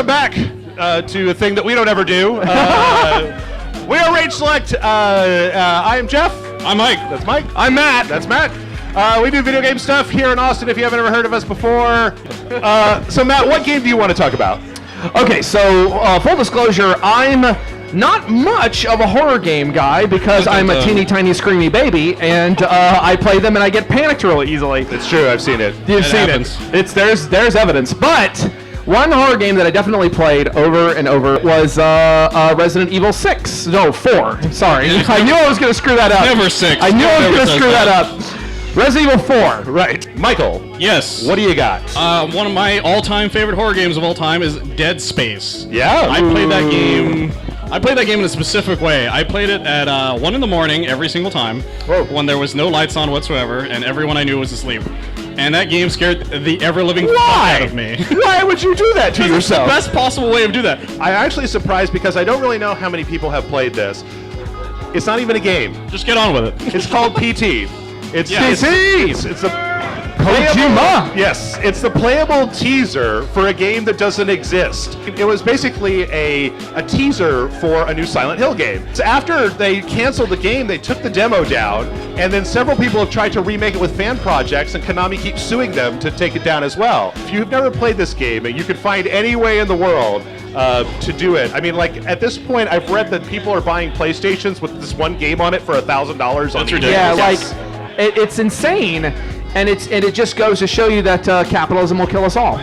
welcome back to a thing that we don't ever do. We are Rage Select. I am Jeff. I'm Mike. That's Mike. I'm Matt. That's Matt. We do video game stuff here in Austin if you haven't ever heard of us before. So Matt, what game do you want to talk about? Okay, so full disclosure, I'm not much of a horror game guy because I'm a teeny tiny screamy baby, and I play them and I get panicked really easily. It's true, I've seen it. You've seen it. There's evidence. But one horror game that I definitely played over and over was Resident Evil 6. No, 4. Sorry. I knew I was going to screw that up. Never 6. I knew I was going to screw that up. Resident Evil 4. Right. Michael. Yes. What do you got? One of my all-time favorite horror games of all time is Dead Space. Yeah. I played that game. I played that game in a specific way. I played it at 1 in the morning every single time. Whoa. When there was no lights on whatsoever and everyone I knew was asleep. And that game scared the ever-living fuck out of me. Why would you do that to yourself? It's the best possible way of doing that. I'm actually surprised because I don't really know how many people have played this. It's not even a game. Just get on with it. It's called PT. It's PT. It's a Kojima. Yes, it's the playable teaser for a game that doesn't exist. It was basically a teaser for a new Silent Hill game. So after they canceled the game, they took the demo down, and then several people have tried to remake it with fan projects, and Konami keeps suing them to take it down as well. If you've never played this game, you can find any way in the world to do it. I mean, like, at this point, I've read that people are buying PlayStations with this one game on it for $1,000 on That's eBay. ridiculous. Yeah, Yes. like, it's insane. And it just goes to show you that capitalism will kill us all.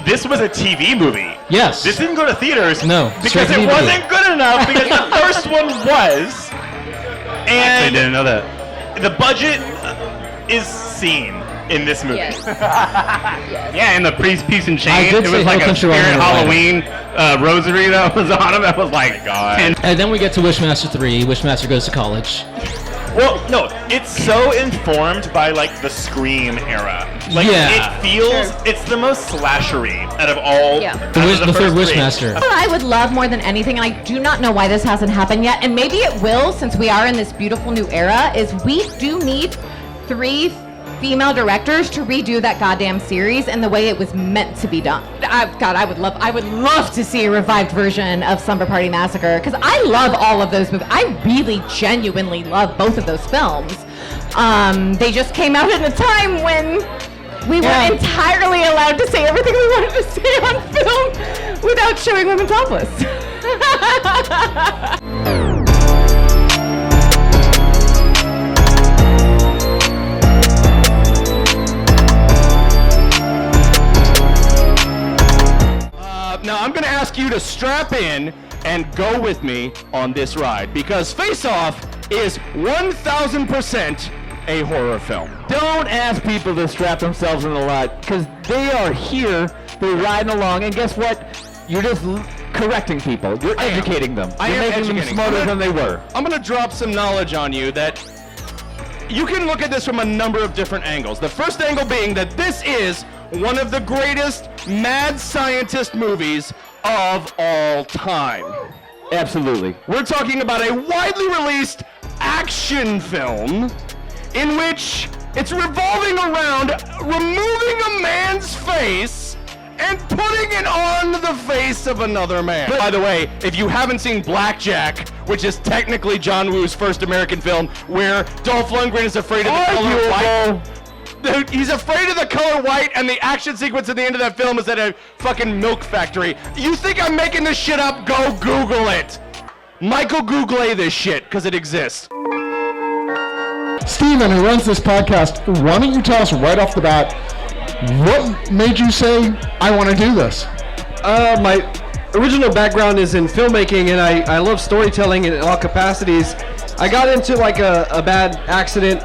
This was a TV movie. Yes. This didn't go to theaters. No, because straight to it DVD. wasn't good enough. Because the first one was, and I didn't know that. the budget is seen in this movie. Yes. Yeah, and the priest piece and I chain. did It say was like Hell a Country spirit Road Halloween rosary that was on him. That was like, God. And then we get to Wishmaster 3. Wishmaster goes to college. Well, no, it's so informed by like the Scream era. Like Yeah. it feels, it's the most slashery out of all. Yeah. out The, of wish, the third first three. Wishmaster. What I would love more than anything, and I do not know why this hasn't happened yet, and maybe it will since we are in this beautiful new era, is we do need 3 female directors to redo that goddamn series in the way it was meant to be done. I would love to see a revived version of Slumber Party Massacre, because I love all of those movies. I really genuinely love both of those films. They just came out at a time when we weren't entirely allowed to say everything we wanted to say on film without showing women topless. Now I'm going to ask you to strap in and go with me on this ride because Face Off is 1,000% a horror film. Don't ask people to strap themselves in the ride because they are here, they're riding along, and guess what? You're just correcting people. You're educating them. You're making them smarter than they were. I'm going to drop some knowledge on you that you can look at this from a number of different angles. The first angle being that this is one of the greatest mad scientist movies of all time. Absolutely. We're talking about a widely released action film in which it's revolving around removing a man's face and putting it on the face of another man. By the way, if you haven't seen Blackjack, which is technically John Woo's first American film, where Dolph Lundgren is afraid of the color white. Dude, he's afraid of the color white, and the action sequence at the end of that film is at a fucking milk factory. You think I'm making this shit up? Go Google it. Michael Google this shit, because it exists. Steven, who runs this podcast, why don't you tell us right off the bat, what made you say, I want to do this? My original background is in filmmaking, and I love storytelling in all capacities. I got into like a bad accident,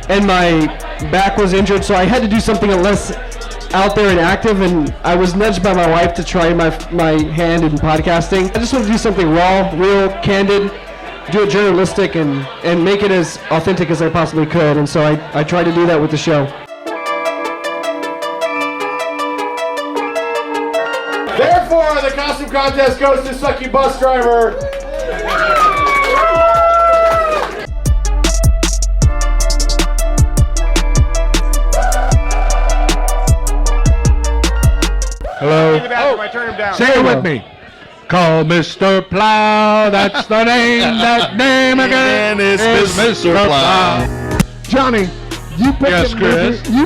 and my back was injured, so I had to do something less out there and active, and I was nudged by my wife to try my hand in podcasting. I just want to do something raw, real, candid, do it journalistic, and make it as authentic as I possibly could, and so I tried to do that with the show. Therefore, the costume contest goes to Sucky Bus Driver. Hello. I turn him down. Say it with me. Call Mr. Plow. That's the name. That name again is Mr. Plow. Johnny, you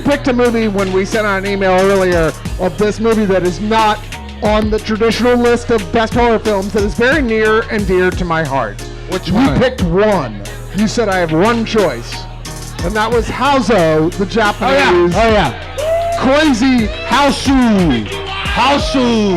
picked a movie when we sent out an email earlier of this movie that is not on the traditional list of best horror films that is very near and dear to my heart. Which one? You picked one. You said I have one choice. And that was Hauso, the Japanese. Oh yeah. Crazy Hausu.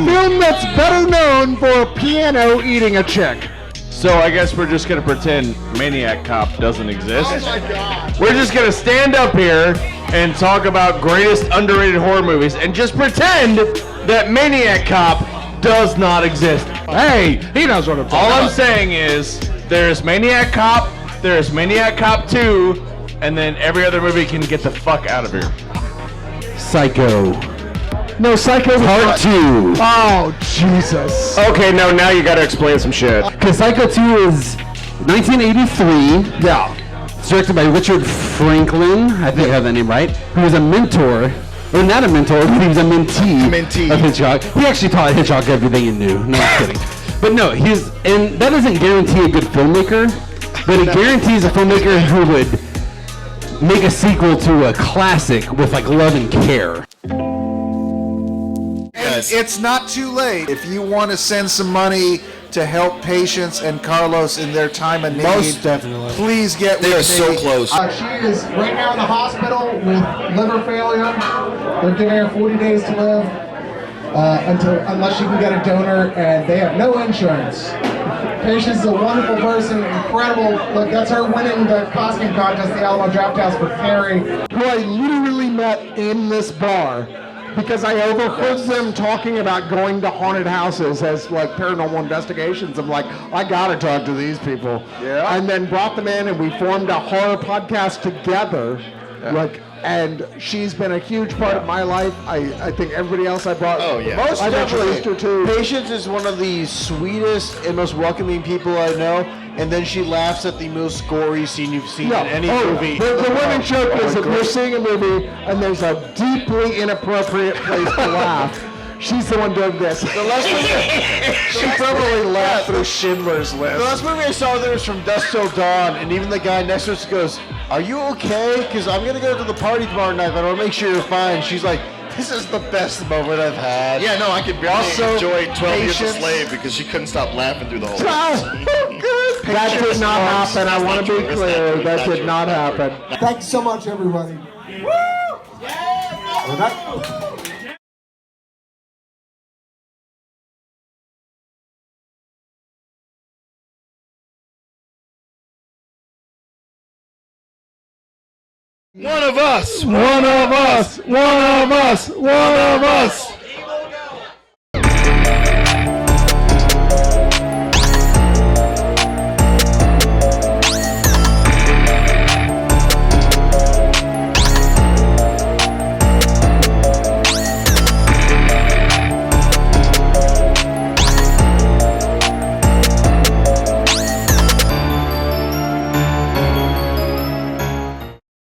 Film that's better known for a piano eating a chick. So I guess we're just gonna pretend Maniac Cop doesn't exist. Oh my God. We're just gonna stand up here and talk about greatest underrated horror movies and just pretend that Maniac Cop does not exist. Hey, he knows what I'm talking All about. I'm saying is there's Maniac Cop, there's Maniac Cop 2, and then every other movie can get the fuck out of here. Psycho. No, Psycho Part 2. Oh, Jesus. Okay, now you gotta explain some shit. Because Psycho 2 is 1983. Yeah. It's directed by Richard Franklin. I think I have that name right. Who was a mentor. Or not a mentor, but he was a mentee of Hitchcock. He actually taught Hitchcock everything he knew. No, I'm kidding. But no, and that doesn't guarantee a good filmmaker, but it guarantees a filmmaker who would make a sequel to a classic with like love and care. It's not too late if you want to send some money to help Patience and Carlos in their time of need. Most definitely. Please get with me. They are so close. She is right now in the hospital with liver failure. They're giving her 40 days to live unless she can get a donor, and they have no insurance. Patience is a wonderful person, incredible. Look, that's her winning the costume contest, the Alamo Draft House for Carrie, who I literally met in this bar. Because I overheard them talking about going to haunted houses as like paranormal investigations. I'm like, I gotta talk to these people. Yeah. And then brought them in and we formed a horror podcast together. Like, and she's been a huge part of my life. I think everybody else I brought. Oh, yeah. Most I definitely. introduced her to. Patience is one of the sweetest and most welcoming people I know, and then she laughs at the most gory scene you've seen in any movie. The winning joke is if you're seeing a movie and there's a deeply inappropriate place to laugh, she's the one doing this. The last movie, she probably laughed through Schindler's List. The last movie I saw there was From Dusk Till Dawn, and even the guy next to us goes, "Are you okay? Because I'm gonna go to the party tomorrow night, but I'll make sure you're fine." She's like, "This is the best moment I've had." Yeah, no, I could barely Also, enjoy 12 Years a Patience. Slave because she couldn't stop laughing through the whole That did not happen. I want to be clear. That did not happen. Thank you so much, everybody. One of us! One of us. One of us. One of us.